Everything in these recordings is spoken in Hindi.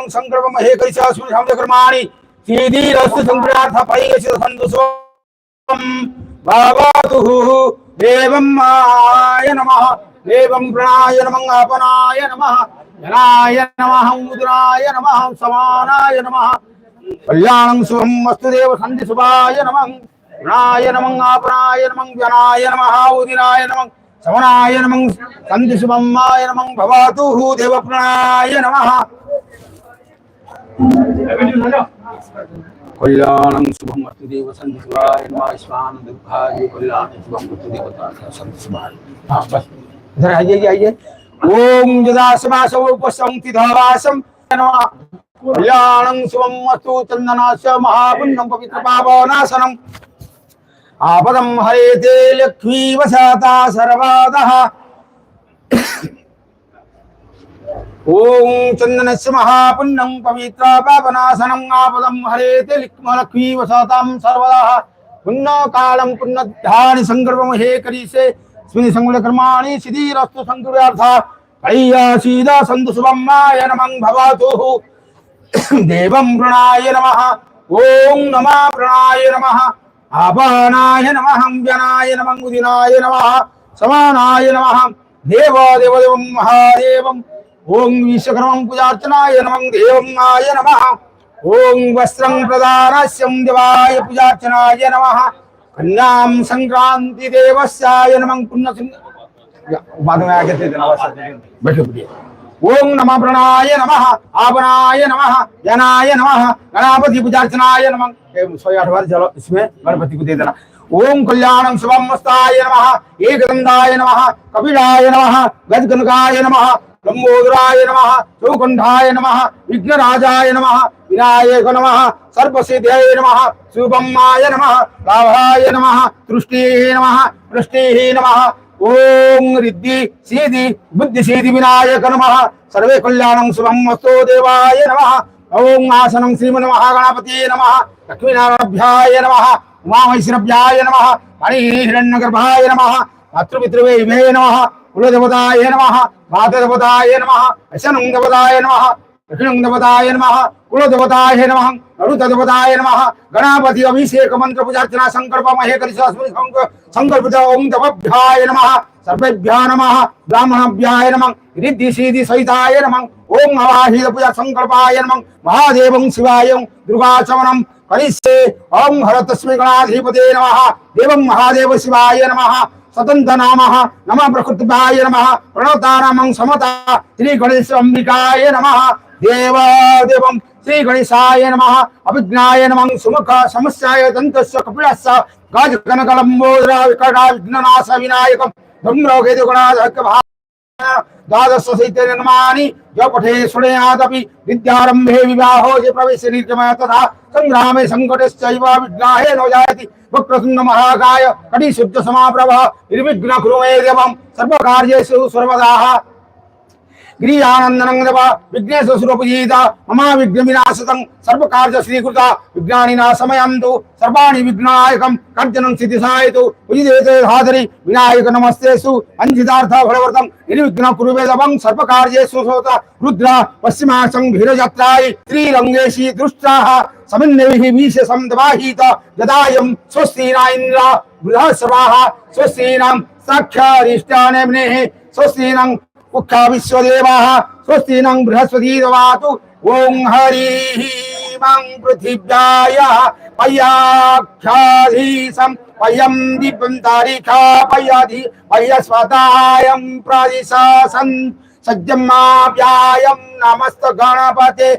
संकल्प महे कर्माणि सीधीरस्तु संक्रांत परिगच्छतु सन्तुष्टं भवतु देवं माय नमः देवं प्रणाय नमः अपनाय नमः जनाय नमः मुद्राय नमः समानाय नमः कल्याणं शुभं अस्तु देव सन्धि शुभाय नमः प्रणाय नमः अपनाय नमः जनाय नमः उदिनाय नमः समनाय नमः सन्धि शुभं माय नमः भवतु देव प्रणाय नमः कल्याणं शुभं अस्तु देव सन्धि शुभाय नमः स्वान दुःखाय कल्याणं शुभं अस्तु देवता सन्धि शुभाय। हाँ बस इधर आइए ओम जदासमास उपसंति धावासम नमः कल्याणं शुभं अस्तु चंदनास्य महापुण्यं पवित्र पावनासनं आपदं हरेते लक्ष्मी वसता सर्वदः ओम चंदनस्य महापुण्यं पवित्र पावनासनं आपदं हरेते लक्ष्मी वसतां सर्वदः पुण्यकालं पुण्यध्यानि संकल्पं हे करिष्ये स्मिन् संकल्पकर्माणि सिद्धिरस्तु संकल्पार्थ कल्यासीदा सन्तु शुभं माय नमः भवतु देवं प्रणाय नमः ओम नमः प्रणाय नमः आपानाय नमः जनाय नमः उदिनाय नमः समानाय नमः देव देवदेवं महादेवं ओम विश्वकर्मं पूजार्चनाय नमः देवं माय नमः ओम वस्त्रं प्रदानस्यं देवाय पूजार्चनाय नमः कन्यां संक्रांति देवस्याय नमः पुण्य बाद में आगे बैठो ओम नमः प्रणाय नमः आपनाय नमः जनाय नमः गणपति पूजार्चनाय नमः 108 बार चलो इसमें गणपति को दे देना। ओम कल्याणं शुभं मस्ताय नमः एकदंताय नमः कपिलाय नमः गजगणकाय नमः लंबोदराय नमः चौकंठाय नमः विघ्नराजाय नमः विनायक नमः सर्वसिद्धये नमः शुभम्माय नमः लाभाय नमः तुष्टिये नमः वृष्टिये नमः ओम रिद्धि सीधि बुद्धि सीधि विनायक नमः सर्वे कल्याणं शुभं अस्तु देवाय नमः ओम आसनं श्रीमन्महागणपतये नमः लक्ष्मीनारायणाभ्याय नमः उमामहेश्वराभ्याय नमः मणिहिरण्यगर्भाय नमः मातृपितृवे नमः कुलदेवताय नमः मातृदेवताय नमः अशनं देवताय नमः दक्षिणं देवताय नमः कुलदेवताय नमः अरुतदेवताय नमः गणपति अभिषेक मंत्र पूजार्चना संकल्प महे करिष्ये संकल्पित ओम देवभ्याय नमः सर्वेभ्यः नमः ब्राह्मणभ्याय नमः रिद्धि सिद्धि सहिताय नमः ओम अवाहित पूजा संकल्पाय नमः महादेवं शिवाय दुर्गाचमनं करिष्ये ओम हरतस्मै गणाधिपते नमः देवं महादेव शिवाय नमः स्वतंत्र नामः नमः प्रकृतिभाय नमः प्रणवतानामं समता श्री गणेश अंबिकाय नमः देवदेवं श्री गणेशाय नमः अभिज्ञाय नमः सुमुख समस्याय दन्तस्य कपिलस्य गाजकनकलंबोदरा विकटा विघ्ननाश विनायकं ब्रह्मलोकेतु गणाधिपते द्वादश सहितनिर्माणि जो पठे शृणुयादपि विद्यारंभे विवाहो च प्रवेश निर्गमः तथा संग्रामे संकटश्चैव विघ्नाय नो जायति वक्रतुण्ड महाकाय कटिशुद्ध समाप्रभः निर्विघ्न कुरु मे देवं सर्वकार्येषु सर्वदा गिरिजानंदनं देव विघ्नेश्वर स्वरूपजीता मम विघ्न विनाशतं सर्वकार्य श्रीकृत विघ्नानिनाशमयन्तु सर्वाणि विघ्नायकं कर्जनं सिद्धिसायतु उजिदेते धादरि विनायक नमस्तेषु अंजितार्थ फलवर्तं निर्विघ्न कुरु मे देवं सर्वकार्येषु सोत रुद्र पश्चिमासं भीरयात्राय श्रीरंगेशी दृष्टाः समिन्नैः विशेषं दवाहित यदायं स्वस्तिना इन्द्र बृहस्पतिः स्वस्तिनां साक्षादिष्टानेम्नेः स्वस्तिनां मुख्या विश्वदेवाः स्वस्तिनां बृहस्पति ददातु ओं हरिः मं पृथिव्याय पय्याख्याधीशं पयं दीपं तारिका पय्याधि पयस्वतायं प्रादिशासन् सज्जमाप्यायं नमस्त गणपते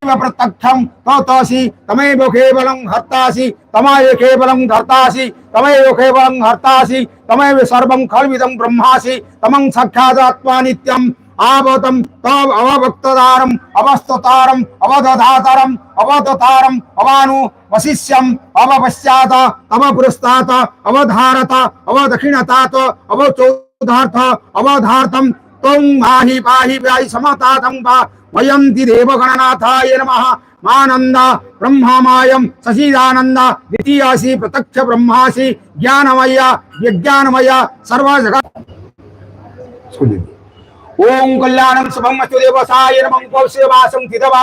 प्रत्यक्षं तोतोसि तमेव केवलं हर्तासि तमेव केवलं धर्तासि तमेव केवलं हर्तासि तमेव सर्वं खल्विदं ब्रह्मासि तमं साक्षादात्मा नित्यम् आवतं तव अवभक्तदारम् अवस्ततारम् अवदधातारम् अवदतारम् अवानु वशिष्यम् अवपश्चात तव पुरस्तात् अवधारत अवदक्षिणतात अवचौधार्थ अवधार्तं त्वं माहि पाहि पाहि समतातं वा वयंति देवगणनाथाय नमः मानंद ब्रह्ममायं सचिदानंद द्वितीयासि प्रत्यक्ष ब्रह्मासि ज्ञानमय विज्ञानमय सर्व जगत् ओम कल्याणं शुभं अस्तु देवसाय नमः पौष्यवासं तिदवासं